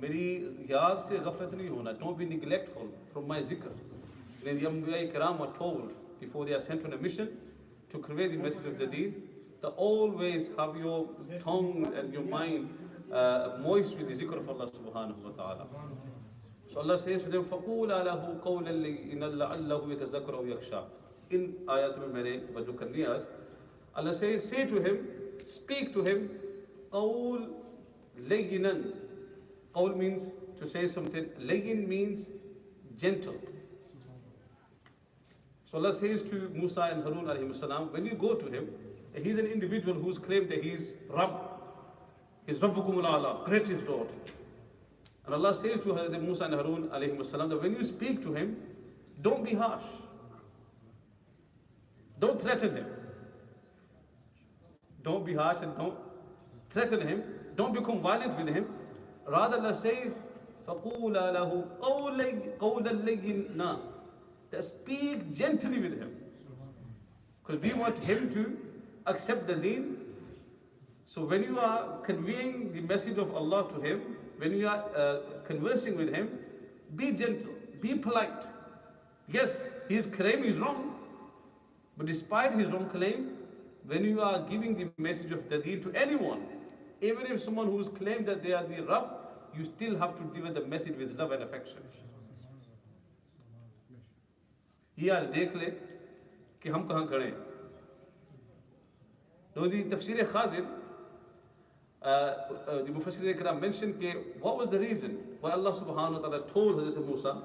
मेरी याद से गफलत नहीं होना. Don't be neglectful from my zikr. When the Anbiya Kiram are told before they are sent on a mission to convey the message of the deen, to always have your tongue and your mind moist with the zikr of Allah subhanahu wa ta'ala. So Allah says to them, فَقُولَ لَهُ قَوْلًا لَيِّنًا لَعَلَّهُ يَتَذَكَّرُ أَوْ يَخْشَىٰ. In ayat mein maine tawajjuh karni aaj, Allah says, say to him, speak to him, قَوْل لَيِّنًا. Qawl means to say something. Layyin means gentle. So Allah says to Musa and Harun alayhi salam, when you go to him, he's an individual who's claimed that he's Rabb. He's Rabbukum al-A'la, greatest Lord. And Allah says to Hazrat Musa and Harun alayhi salam that when you speak to him, don't be harsh. Don't threaten him. Don't be harsh and don't threaten him. Don't become violent with him. Rather, Allah says, فَقُولَا لَهُ قَوْلًا لَيِّنًا. That speak gently with him. Because we want him to accept the deen. So when you are conveying the message of Allah to him, when you are conversing with him, be gentle, be polite. Yes, his claim is wrong. But despite his wrong claim, when you are giving the message of the deen to anyone, even if someone who's claimed that they are the Rabb, you still have to deliver the message with love and affection. ये आज देख ले कि हम कहाँ खड़े हैं. No, the Tafsir Khazin, the Mufassir Ikram mentioned what was the reason why Allah subhanahu wa ta'ala told Hazrat Musa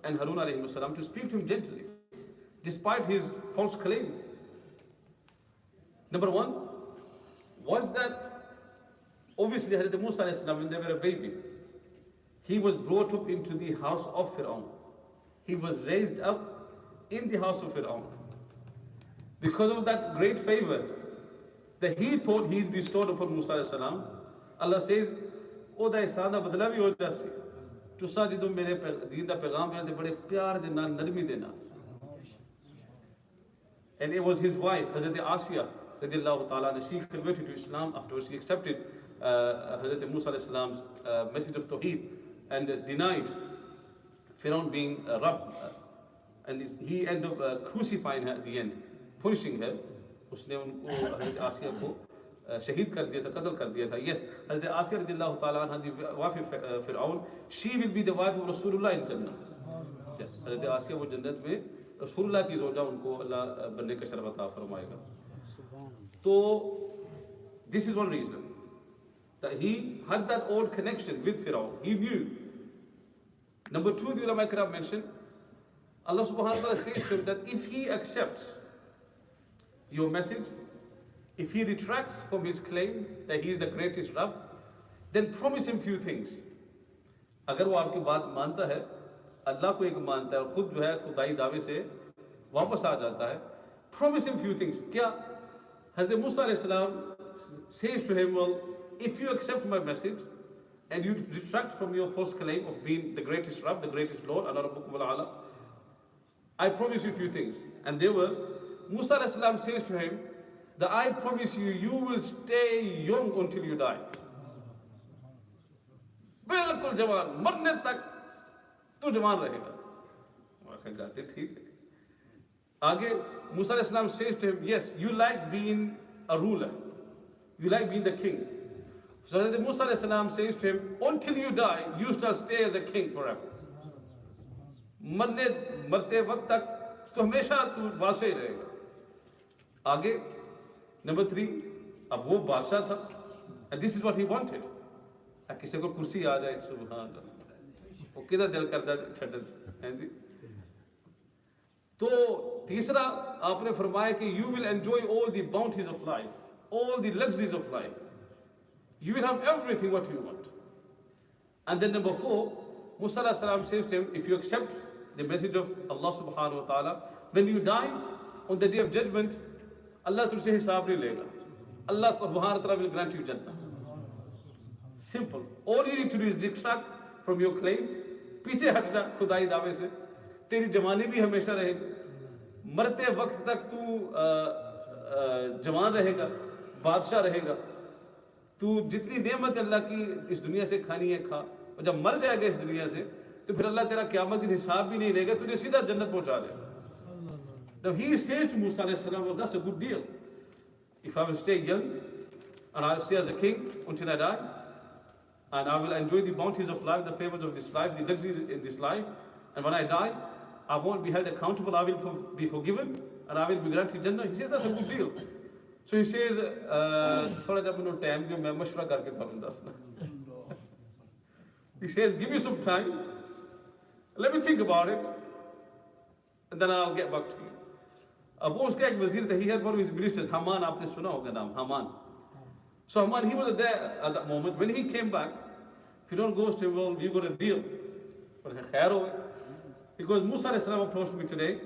and Harun alayhi salam to speak to him gently, despite his false claim. Number one was that obviously, Hazrat Musa alayhi salam, when they were a baby, he was brought up into the house of Fir'aun. He was raised up in the house of Fir'aun. Because of that great favor that he thought he bestowed upon Musa alayhi salam, Allah says, "O da ihsan da badla bhi ho jasi. Tusa jidon mere deen da paigam dena te bade pyar de naal narmi dena." And it was his wife, Hazrat Asiya radiyallahu ta'ala, she converted to Islam. Afterwards, she accepted Hazrat Musa alayhi salam's message of Tawheed and denied Fir'aun being a Rabb. And he ended up crucifying her at the end, punishing her. उसने उनको हज़रत आसिया को शहीद कर दिया था, कत्ल कर दिया था. Yes, हज़रत आसिया रज़ियल्लाहु ताला अन्हा, the wife of Fir'aun, she will be the wife of Rasulullah in Jannah. Yes, हज़रत आसिया वो जन्नत में रसूलुल्लाह की ज़ौजा उनको अल्लाह बनने का शरफ अता फरमाएगा. तो this is one reason that he had that old connection with Fir'aun. He knew. Number two, the ulama ikram mentioned, Allah subhanahu wa ta'ala says to him that if he accepts your message, if he retracts from his claim that he is the greatest Rabb, then promise him few things. अगर वो आपकी बात मानता है, अल्लाह को एक मानता है और खुद जो है खुदाई दावे से वापस आ जाता है, promise him few things. क्या? Hazrat Musa alayhi salam says to him, well, if you accept my message and you retract from your false claim of being the greatest Rabb, the greatest Lord, Ana Rabbukum al-A'la, I promise you a few things. And they were, Musa alayhi salam says to him that I promise you, you will stay young until you die. बिल्कुल जवान, मरने तक तू जवान रहेगा. मैं कहा ठीक है. आगे Musa alayhi salam says to him, yes, you like being a ruler, you like being the king. So that Musa alayhi salam says to him, until you die, you shall stay as a king forever. मरते वक्त तक तो हमेशा तू बादशाह ही रहेगा. आगे number 3, अब वो बादशाह था, and this is what he wanted. किसी को कुर्सी आ जाए, सुभान अल्लाह, वो किधर दिल करता छड़ हैं जी. तो तीसरा आपने फरमाया कि you will enjoy all the bounties of life, all the luxuries of life. You will have everything what you want. And then number 4, Musa alayhi salam says to him, if you accept the message of Allah subhanahu wa ta'ala, when you die on the day of judgment, Allah तुझसे हिसाब नहीं लेगा. Allah subhanahu wa ta'ala will grant you Jannah. Simple. All you need to do is retract from your claim. पीछे हटना खुदाई दावे से. तेरी जवानी भी हमेशा रहेगी. मरते वक्त तक तू जवान रहेगा, बादशाह रहेगा. तू जितनी नेमत अल्लाह की इस दुनिया से खानी है खा, और जब मर जाएगा इस दुनिया से तो फिर अल्लाह तेरा क़यामत दिन हिसाब भी नहीं लेगा, तुझे सीधा जन्नत पहुंचा देगा. Now he says to Musa alayhi salam, well, that's a good deal. If I will stay young and I'll stay as a king until I die, and I will enjoy the bounties of life, the favors of this life, the luxuries in this life, and when I die, I won't be held accountable, I will be forgiven, and I will be granted Jannah. He says that's a good deal. So he says, thoda ja mainu time diyo, main mashwara karke tawanu dasna. He says, give me some time, let me think about it, and then I'll get back to you. अब वो उसका एक वजीर था, he had one of his ministers, Haman, आपने सुना होगा नाम, Haman. So Haman, he was there at that moment. When he came back, Fir'aun goes to him, well, you got a deal. But khair ho. Because Musa alayhi salam approached me today,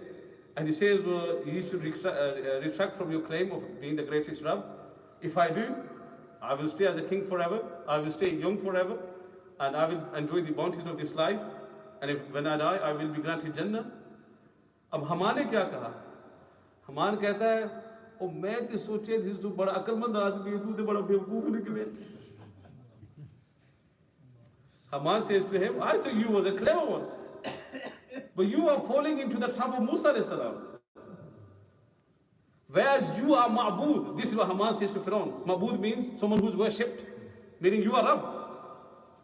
and he says, well, you should retract from your claim of being the greatest Rabb. If I do, I will stay as a king forever, I will stay young forever, and I will enjoy the bounties of this life, and when I die, I will be granted Jannah. अब Haman ने क्या कहा? Haman कहता है, ओ मैं तो सोचे थी तू बड़ा अक्लमंद आदमी है, तू तो बड़ा बेवकूफ निकले. Haman says to him, I thought you was a clever one, but you are falling into the trap of Musa alayhi salam. Whereas you are ma'bud. This is what Haman says to Fir'aun. Ma'bud means someone who's worshipped, meaning you are Rabb.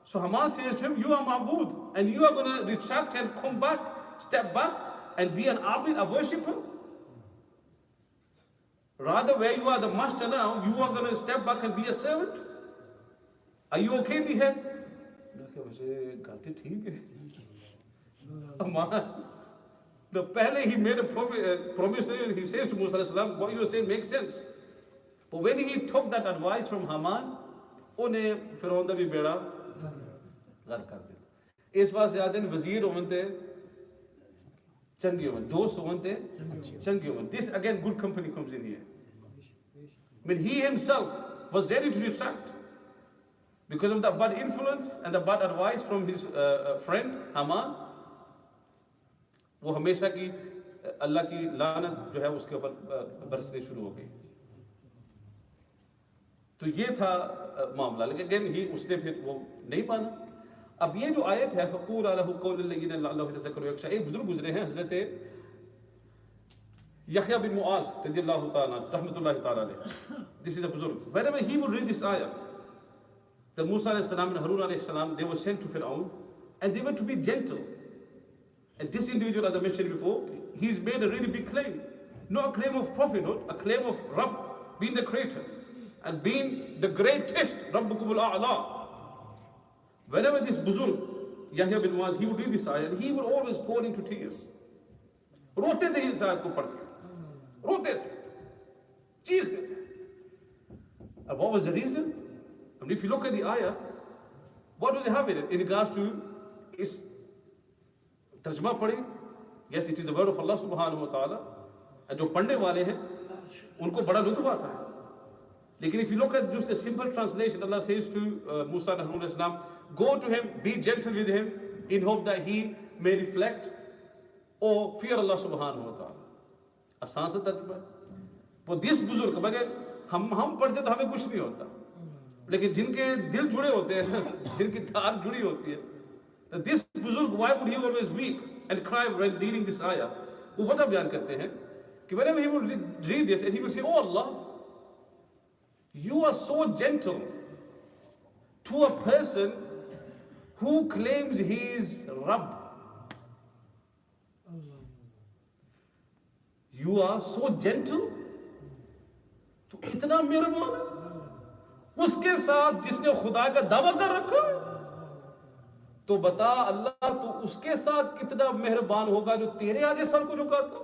So Haman says to him, you are ma'bud, and you are going to retract and come back, step back, and be an abid, a worshipper. Rather, where you are the master now, you are going to step back and be a servant. Are you okay, the head? The pehle he made a promise, he says to Musa alayhi salam, what you are saying makes sense. But when he took that advice from Haman, उन्हें फिरौन दा भी बेड़ा गर्क कर दिया. इस बात से याद है वजीर होते चंगी होवन, दोस्त होते चंगी होवन. This again good company comes in here. When he himself was ready to retract because of the bad influence and the bad advice from his friend Haman, वो हमेशा की अल्लाह की लानत जो है उसके ऊपर बरसने शुरू हो गई. तो ये था मामला. लेकिन अगेन ही उसने फिर वो नहीं माना. अब ये जो आयत है फ़क़ूल लहू क़ौलन लय्यिनन लअल्लहु यतज़क्करु व यख़शा, एक बुजुर्ग गुजरे हैं हज़रत यहया बिन मुआज़ रज़ियल्लाहु ताला रहमतुल्लाहि ताला अलैह. This is a बुजुर्ग. Whenever he would read this ayah, the Musa alayhi salam and Harun alayhi salam, they were sent to Fir'aun and they were to be gentle. And this individual, as I mentioned before, he's made a really big claim. Not a claim of prophethood, a claim of Rabb, being the creator and being the greatest, Rabbukumul A'la. Whenever this Buzurg, Yahya bin Muaz, he would read this ayah and he would always fall into tears. रोते थे इस आयत को पढ़ के, रोते थे, चीखते थे. And what was the reason? I mean, if you look at the ayah, what does it have in regards to its तर्जमा पढ़े? Yes, it is the word of Allah subhanahu wa ta'ala. And जो पढ़ने वाले हैं उनको बड़ा लुत्फ आता है. लेकिन if you look at just a simple translation, Allah says to Musa and Harun alayhi salam, go to him, be gentle with him, in hope that he may reflect or fear Allah subhanahu wa ta'ala. आसान सा तर्जमा है. वो this बुजुर्ग, मगर हम पढ़ते तो हमें कुछ नहीं होता, लेकिन जिनके दिल जुड़े होते हैं, जिनकी तार जुड़ी होती है, this बुजुर्ग, why would he always weep and cry when reading this ayah? वो वजह बयान करते हैं कि whenever he would read this and he would say, oh Allah, you are so gentle to a person who claims he is Rabb. You are so gentle, तो इतना मेहरबान है उसके साथ जिसने खुदा का दावा कर रखा. तो बता अल्लाह तो उसके साथ कितना मेहरबान होगा जो तेरे आगे सर को झुकाता.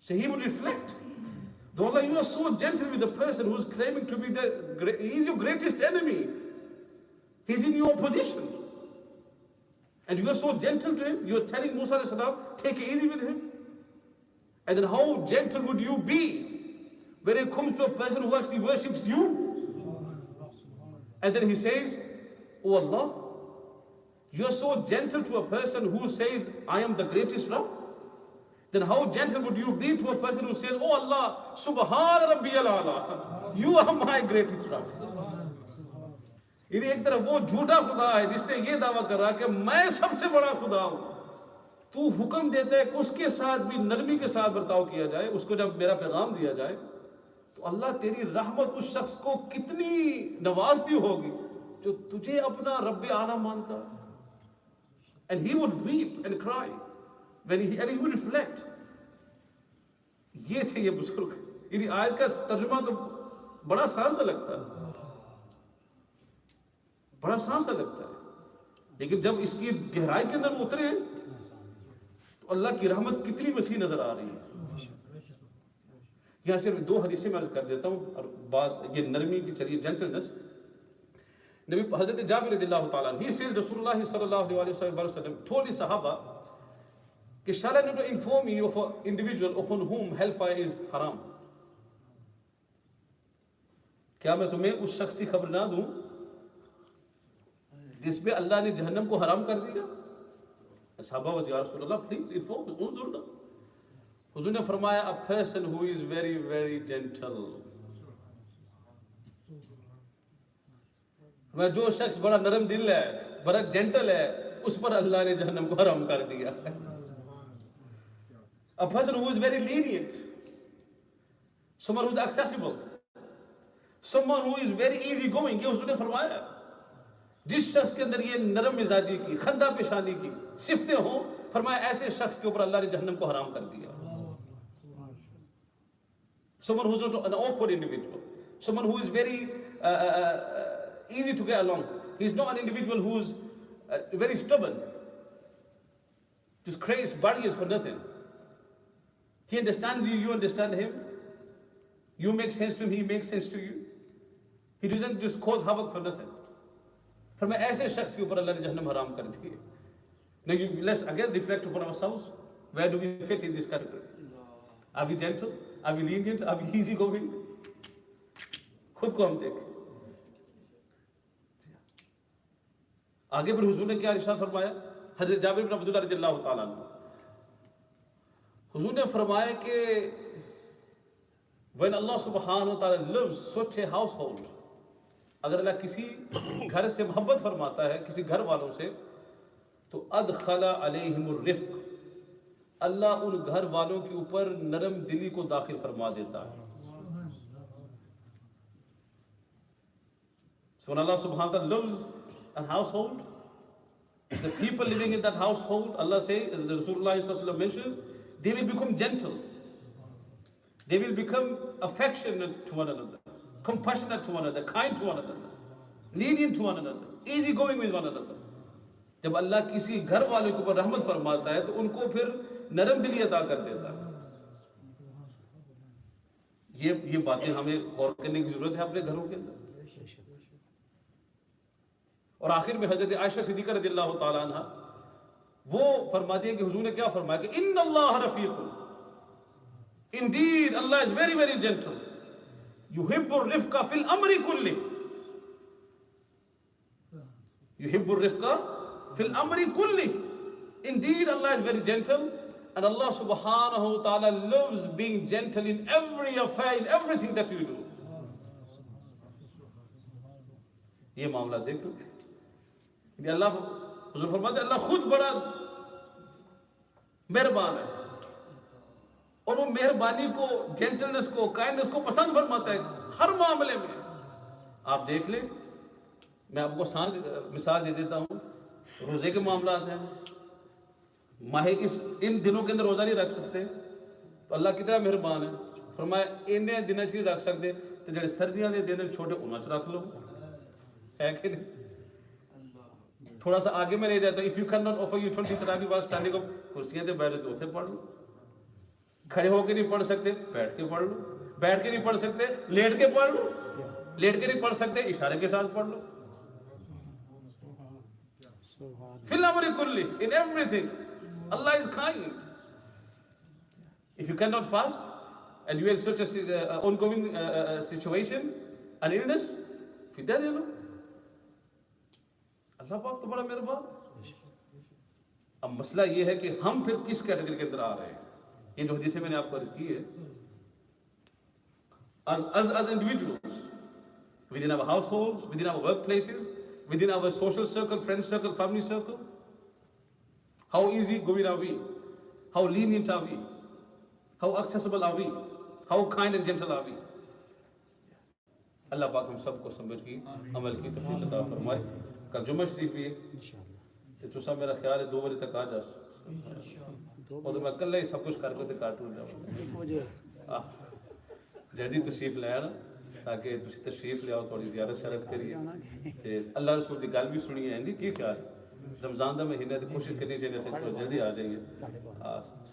So he would reflect, though Allah, you are so gentle with the person who's claiming to be he's your greatest enemy, he's in your opposition, and you are so gentle to him. You are telling Musa alayhi salam, take it easy with him. And then how gentle would you be when it comes to a person who actually worships you? And then he says, oh Allah, you are so gentle to a person who says, I am the greatest Rabb. Then how gentle would you be to a person who says, oh Allah, Subhan Rabbiyal A'la, you are my greatest Rabb. यानी एक तरफ वो झूठा खुदा है जिसने ये दावा करा कि मैं सबसे बड़ा खुदा हूं, तू हुक्म देता है कि उसके साथ भी नरमी के साथ बर्ताव किया जाए, उसको जब मेरा पैगाम दिया जाए तो अल्लाह तेरी रहमत उस शख्स को कितनी नवाजती होगी जो तुझे अपना रब्बे आला मानता। And he would weep and cry when he would reflect. ये थे ये बुजुर्ग। यानी आयत का तर्जुमा तो बड़ा आसान सा लगता है, बड़ा आसान सा लगता है, लेकिन जब इसकी गहराई के अंदर उतरे तो अल्लाह की रहमत कितनी वसी नजर आ रही है। यहाँ से दो हदीसें मैं अर्ज कर देता हूँ और बात ये नरमी की चलिए, जेंटलनेस। नबी हजरत जाबिर रज़ियल्लाहु ताला अन्हु, he says Rasulullah sallallahu alaihi wasallam told his sahaba कि shall I not inform you of an individual upon whom hellfire is haram? क्या मैं तुम्हें उस शख्स की खबर ना दूं जिसमें अल्लाह ने जहन्नम को हराम कर दिया? सहाबा व या रसूलल्लाह प्लीज इन्फॉर्म उस। हुजूर ने फरमाया a person who is very very gentle, मैं जो शख्स बड़ा नरम दिल है, बड़ा जेंटल है, उस पर अल्लाह ने जहन्नम को हराम कर दिया। A person who is very lenient, someone who is accessible, someone who is very easy going, ये हुजूर ने फरमाया जिस शख्स के अंदर ये नरम मिजाजी की, खंदा पेशानी की सिफतें हों, फरमाया ऐसे शख्स के ऊपर अल्लाह ने जहन्नम को हराम कर दिया। Someone who is not an awkward individual, someone who is very easy to get along. He is not an individual who is very stubborn, just creates barriers for nothing. He understands you, you understand him. You make sense to him, he makes sense to you. He doesn't just cause havoc for nothing. फिर मैं ऐसे शख्स के ऊपर अल्लाह ने जहन्नम हराम कर दी है। Now let's again reflect upon ourselves. Where do we fit in this category? Are we gentle? Are we lenient? Are we easy going? खुद को हम देखें। आगे फिर हुजूर ने क्या इरशाद फरमाया? हज़रत जाबिर बिन अब्दुल्लाह रज़ियल्लाहु ताला अन्हु, हुजूर ने फरमाया कि when Allah subhanahu wa ta'ala loves such a household, अगर अल्लाह किसी घर से मोहब्बत फरमाता है, किसी घर वालों से, तो अदखला अलैहिमुर रिफ्क, अल्लाह उन घर वालों के ऊपर नरम दिली को दाखिल फरमा देता है। So when Allah subhanahu wa ta'ala loves a household, the people living in that household, Allah says, as the Rasulullah sallallahu alaihi wasallam mentioned, they will become gentle, they will become affectionate to one another, compassionate to one another, kind to one another, lenient to one another, easy going with one another. जब अल्लाह किसी घर वाले के ऊपर रहमत फरमाता है तो उनको फिर नरम दिली अता कर देता है। ये बातें हमें गौर करने की जरूरत है अपने घरों के अंदर। और आखिर में हजरत आयशा सिद्दीक़ा रज़ियल्लाहु ताला अन्हा वो फरमाती है कि हुजूर ने क्या फरमाया कि इन्नल्लाह रफ़ीक़ुन, indeed Allah is very very gentle, युहिब्बुर रिफ़्क़ा फ़िल अम्रि कुल्लि, युहिब्बुर रिफ़्क़ा फ़िल अम्रि कुल्लि, indeed Allah is very gentle, and Allah subhanahu wa ta'ala loves being gentle in every affair, in everything that you do. ये मामला देख लो, अल्लाह हुजूर फरमाते अल्लाह खुद बड़ा मेहरबान है और वो मेहरबानी को, जेंटलनेस को, काइंडनेस को पसंद फरमाता है हर मामले में। आप देख ले, मैं आपको मिसाल दे देता हूँ, रोजे के मामलात हैं, माहे इन दिनों के अंदर रोजा नहीं रख सकते तो अल्लाह कितना मेहरबान है, फरमाया इन्हें दिन नहीं रख सकते तो जो सर्दियां ने दिन छोटे उन्हें रख लो, है कि नहीं? थोड़ा सा आगे में ले जाता, if you can not offer you 20 तरावी वाज स्टैंडिंग अप, कुर्सियां पे बैठे तो उठे पढ़ लो, खड़े होके नहीं पढ़ सकते बैठ के पढ़ लो, बैठ के नहीं पढ़ सकते लेट के पढ़ लो, लेट के नहीं पढ़ सकते इशारे के साथ पढ़ लो। फिल अम्रि कुल्ली, in everything Allah is kind. If you cannot fast and you are in such a ongoing situation, an illness, फिर दे दे लो, अल्लाह पाक तो बड़ा मेहरबान। अब मसला ये है कि हम फिर किस कैटेगरी के अंदर आ रहे हैं। ये जो हदीसें मैंने आपको अर्ज की है, as individuals within our households, within our workplaces, within our social circle, friend circle, family circle? How easy going are we? How lenient are we? How accessible are we? How kind and gentle are we? अल्लाह पाक हम सबको समझ की अमल की तौफीक अता फरमाए। कल जुम्मा शरीफ भी है तो तुसा मेरा ख्याल है 2 बजे तक आ जा और तो मैं कल ही सब कुछ करके तो काट जाऊँ जल्दी तशरीफ ले आना ताकि तुसी तशरीफ ले आओ थोड़ी ज़्यादा शरत करिए ते अल्लाह रसूल की गल भी सुनिए हैं जी की ख्याल रमज़ान का महीना तो कोशिश करनी चाहिए से थोड़ा जल्दी आ जाइए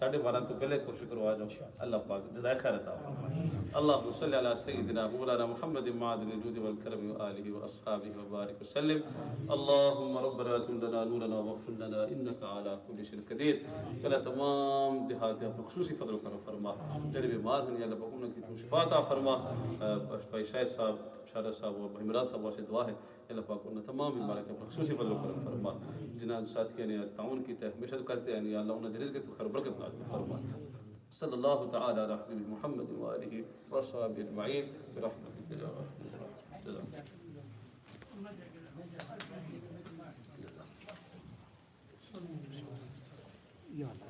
12:30 तो पहले कोशिश करो आ जाओ। अल्लाह पाक जज़ाए खैर अता फरमाए। अल्लाहुम्मा सल्लि अला सय्यिदिना मौलाना मुहम्मद मादिनिल जुद वल करम व आलिहि व अस्हाबिहि व बारिक वसल्लम। अल्लाहुम्मा रब्बना अतिम लना नूरना वग़फिर लना इन्नका अला कुल्लि शैइन क़दीर। अल्लाह तमाम देहात पे खुसूसी फजल करम फरमा जिन्हें बीमार हैं अल्लाह पाक उनकी शिफा अता फरमा। भाई शाहिद साहब शारा साहब और इमरान साहब वास्ते दुआ है अल्लाह पाक उन्हें तमाम बीमारी पे खुसूसी फजल करम फरमा। जिन्हें साथियों ने ताउन की है हमेशा करते हैं अल्लाह उन्हें रिज़्क़ तो खैर बरकत अता फरमा। सल्लल्लाहु तआला अला हबीब मुहम्मद व आलिहि व अस्हाबिहि अजमईन बिरहमतिका या अल्लाह।